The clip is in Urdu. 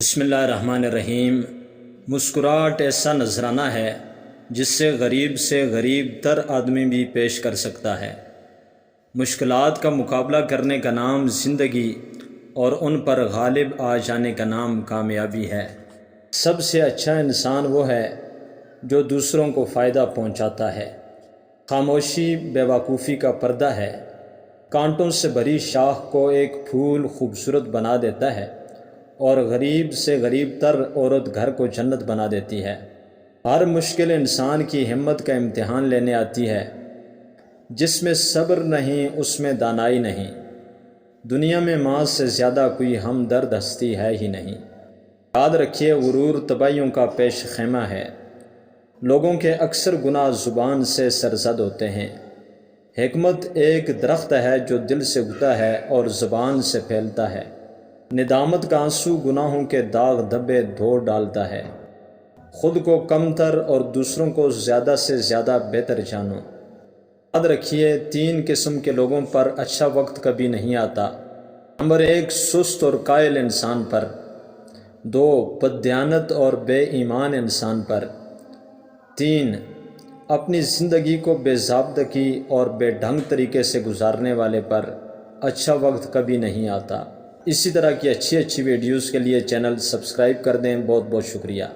بسم اللہ الرحمن الرحیم۔ مسکراہٹ ایسا نذرانہ ہے جس سے غریب تر آدمی بھی پیش کر سکتا ہے۔ مشکلات کا مقابلہ کرنے کا نام زندگی اور ان پر غالب آ جانے کا نام کامیابی ہے۔ سب سے اچھا انسان وہ ہے جو دوسروں کو فائدہ پہنچاتا ہے۔ خاموشی بیوقوفی کا پردہ ہے۔ کانٹوں سے بھری شاخ کو ایک پھول خوبصورت بنا دیتا ہے اور غریب سے غریب تر عورت گھر کو جنت بنا دیتی ہے۔ ہر مشکل انسان کی ہمت کا امتحان لینے آتی ہے۔ جس میں صبر نہیں اس میں دانائی نہیں۔ دنیا میں ماں سے زیادہ کوئی ہمدرد ہستی ہے ہی نہیں۔ یاد رکھیے، غرور تباہیوں کا پیش خیمہ ہے۔ لوگوں کے اکثر گناہ زبان سے سرزد ہوتے ہیں۔ حکمت ایک درخت ہے جو دل سے اگتا ہے اور زبان سے پھیلتا ہے۔ ندامت کا آنسو گناہوں کے داغ دھبے دھو ڈالتا ہے۔ خود کو کمتر اور دوسروں کو زیادہ سے زیادہ بہتر جانو۔ یاد رکھیے، 3 قسم کے لوگوں پر اچھا وقت کبھی نہیں آتا۔ نمبر 1، سست اور قائل انسان پر۔ 2، بددیانت اور بے ایمان انسان پر۔ 3، اپنی زندگی کو بے ضابطگی اور بے ڈھنگ طریقے سے گزارنے والے پر اچھا وقت کبھی نہیں آتا۔ اسی طرح کی اچھی ویڈیوز کے لیے چینل سبسکرائب کر دیں۔ بہت بہت شکریہ۔